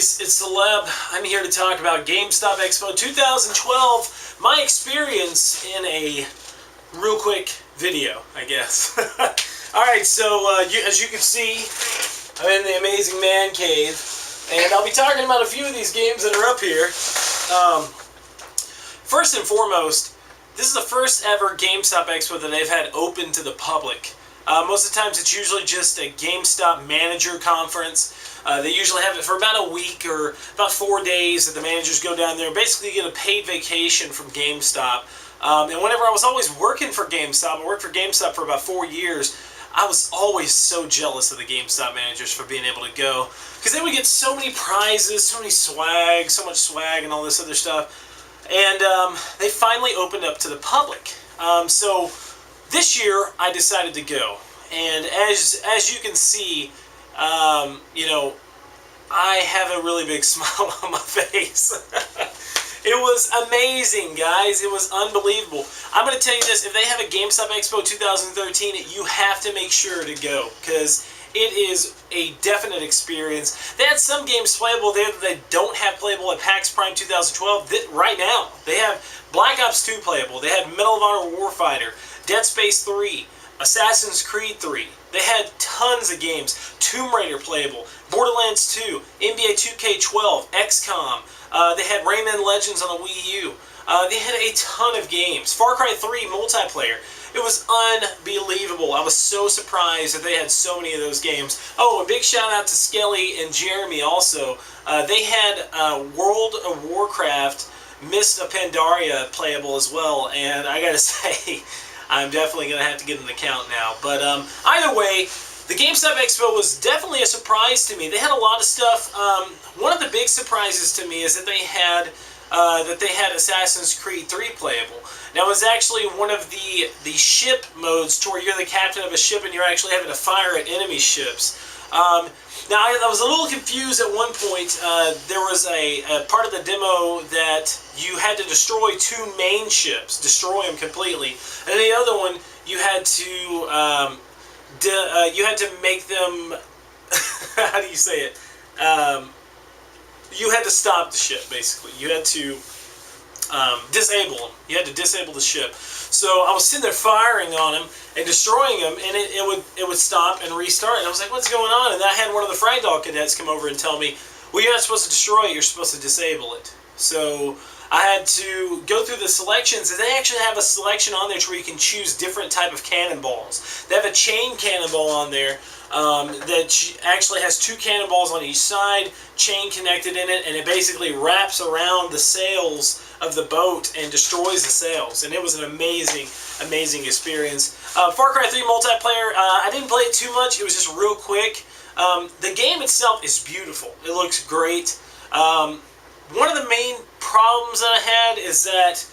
guys, it's Soleb. I'm here to talk about Gamestop Expo 2012, my experience in a real quick video, I guess. Alright, so as you can see, I'm in the amazing man cave, and I'll be talking about a few of these games that are up here. First and foremost, this is the first ever Gamestop Expo that they've had open to the public. Most of the times it's usually just a GameStop manager conference. They usually have it for about a week or about 4 days that the managers go down there and basically get a paid vacation from GameStop. And whenever I was always working for GameStop, I worked for GameStop for about 4 years, I was always so jealous of the GameStop managers for being able to go. Because they would get so many prizes, so much swag and all this other stuff. And they finally opened up to the public. So this year I decided to go. And as you can see, you know, I have a really big smile on my face. It was amazing, guys. It was unbelievable. I'm going to tell you this. If they have a GameStop Expo 2013, you have to make sure to go, because it is a definite experience. They had some games playable there that they don't have playable at PAX Prime 2012 right now. They have Black Ops 2 playable. They had Medal of Honor Warfighter, Dead Space 3, Assassin's Creed 3. They had tons of games. Tomb Raider playable, Borderlands 2, NBA 2K12, XCOM. They had Rayman Legends on the Wii U. They had a ton of games. Far Cry 3 multiplayer. It was unbelievable. I was so surprised that they had so many of those games. Oh, a big shout out to Skelly and Jeremy also. They had World of Warcraft Mist of Pandaria playable as well, and I gotta say, I'm definitely going to have to get an account now. But either way, the GameStop Expo was definitely a surprise to me. They had a lot of stuff. One of the big surprises to me is that they had Assassin's Creed 3 playable. Now, it was actually one of the ship modes to where you're the captain of a ship and you're actually having to fire at enemy ships. Now, I was a little confused at one point. There was a part of the demo that you had to destroy 2 main ships, destroy them completely, and the other one you had to make them. How do you say it? You had to stop the ship, basically. You had to disable them. You had to disable the ship. So I was sitting there firing on him and destroying him, and it would stop and restart. And I was like, what's going on? And then I had one of the Frag Dog cadets come over and tell me, well, you're not supposed to destroy it, you're supposed to disable it. So I had to go through the selections, and they actually have a selection on there to where you can choose different type of cannonballs. They have a chain cannonball on there that actually has 2 cannonballs on each side, chain connected in it, and it basically wraps around the sails of the boat and destroys the sails. And it was an amazing experience. Far Cry 3 multiplayer, I didn't play it too much. It was just real quick. The game itself is beautiful. It looks great. One of the main problems that I had is that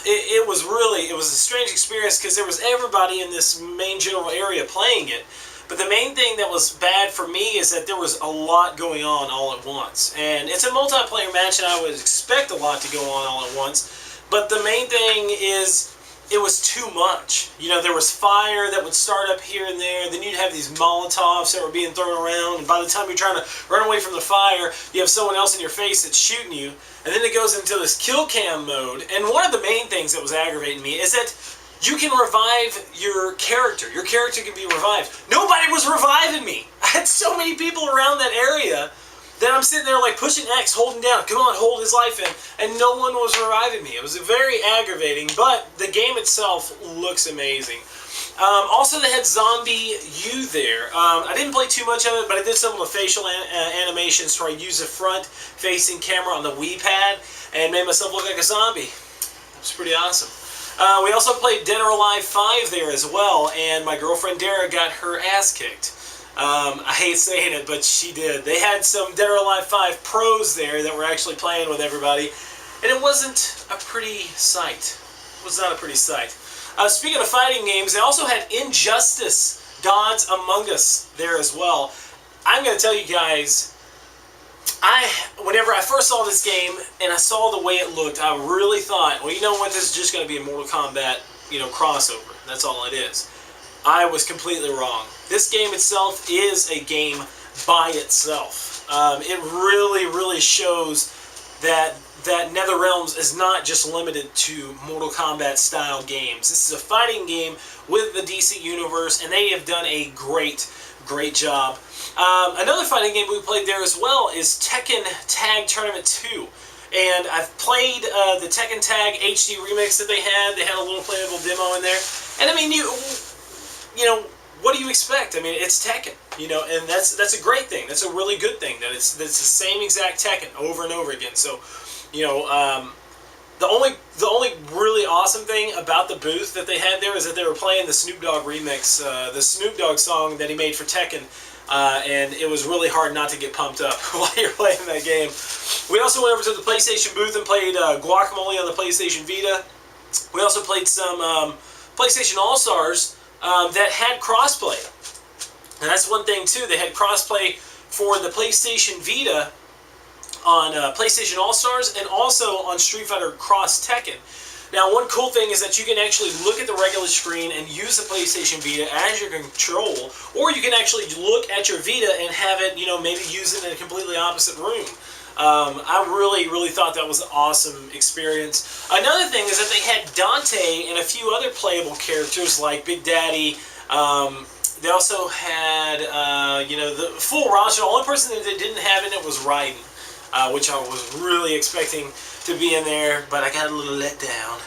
it was a strange experience because there was everybody in this main general area playing it. But the main thing that was bad for me is that there was a lot going on all at once. And it's a multiplayer match, and I would expect a lot to go on all at once. But the main thing is it was too much. You know, there was fire that would start up here and there. Then you'd have these Molotovs that were being thrown around. And by the time you're trying to run away from the fire, you have someone else in your face that's shooting you. And then it goes into this kill cam mode. And one of the main things that was aggravating me is that you can revive your character. Your character can be revived. Nobody was reviving me. I had so many people around that area that I'm sitting there like pushing X, holding down, come on, hold his life in, and no one was reviving me. It was very aggravating, but the game itself looks amazing. Also, they had Zombie U there. I didn't play too much of it, but I did some of the facial animations where I used a front-facing camera on the Wii pad and made myself look like a zombie. It was pretty awesome. We also played Dead or Alive 5 there as well, and my girlfriend Dara got her ass kicked. I hate saying it, but she did. They had some Dead or Alive 5 pros there that were actually playing with everybody, and it wasn't a pretty sight. It was not a pretty sight. Speaking of fighting games, they also had Injustice Gods Among Us there as well. I'm going to tell you guys, whenever I first saw this game and I saw the way it looked, I really thought, well, you know what, this is just going to be a Mortal Kombat, crossover. That's all it is. I was completely wrong. This game itself is a game by itself. It really shows that NetherRealms is not just limited to Mortal Kombat style games. This is a fighting game with the DC Universe, and they have done a great job. Another fighting game we played there as well is Tekken Tag Tournament 2. And I've played the Tekken Tag HD remix that they had. They had a little playable demo in there. And I mean, you know, what do you expect? I mean, it's Tekken, you know, and that's a great thing. That's a really good thing that it's the same exact Tekken over and over again. So, you know, the only really awesome thing about the booth that they had there is that they were playing the Snoop Dogg remix, the Snoop Dogg song that he made for Tekken. And it was really hard not to get pumped up while you're playing that game. We also went over to the PlayStation booth and played Guacamole on the PlayStation Vita. We also played some PlayStation All-Stars that had crossplay. And that's one thing too, they had crossplay for the PlayStation Vita on PlayStation All-Stars and also on Street Fighter Cross Tekken. Now, one cool thing is that you can actually look at the regular screen and use the PlayStation Vita as your control, or you can actually look at your Vita and have it, you know, maybe use it in a completely opposite room. I really thought that was an awesome experience. Another thing is that they had Dante and a few other playable characters like Big Daddy. They also had, you know, the full roster. The only person that they didn't have in it was Raiden, which I was really expecting to be in there, but I got a little let down.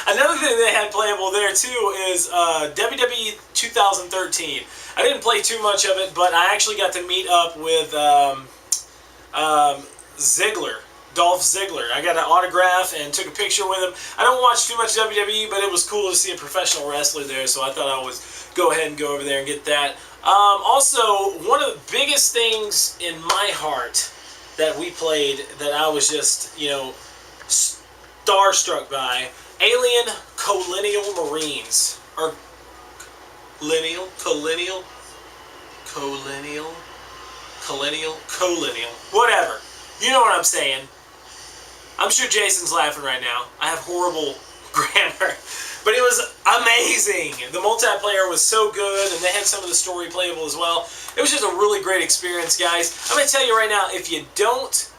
Another thing they had playable there too is WWE 2013. I didn't play too much of it, but I actually got to meet up with Ziggler, Dolph Ziggler. I got an autograph and took a picture with him. I don't watch too much WWE, but it was cool to see a professional wrestler there, so I thought I would go ahead and go over there and get that. Also, one of the biggest things in my heart that we played that I was just, you know, starstruck by, Alien Colonial Marines, or colonial, whatever. You know what I'm saying. I'm sure Jason's laughing right now. I have horrible grammar. But it was amazing. The multiplayer was so good, and they had some of the story playable as well. It was just a really great experience, guys. I'm going to tell you right now, if you don't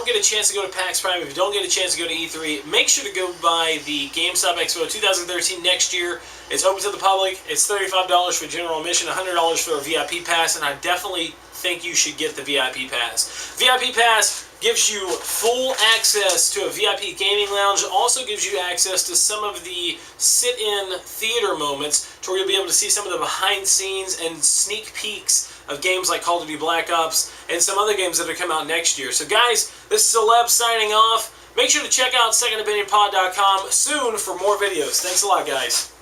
get a chance to go to PAX Prime, if you don't get a chance to go to E3, make sure to go by the Gamestop Expo 2013 next year. It's open to the public. It's $35 for general admission, $100 for a VIP pass, and I definitely think you should get the VIP pass. VIP pass gives you full access to a VIP gaming lounge. It also gives you access to some of the sit-in theater moments to where you'll be able to see some of the behind scenes and sneak peeks of games like Call of Duty Black Ops and some other games that are come out next year. So guys, this is Soleb signing off. Make sure to check out secondopinionpod.com soon for more videos. Thanks a lot, guys.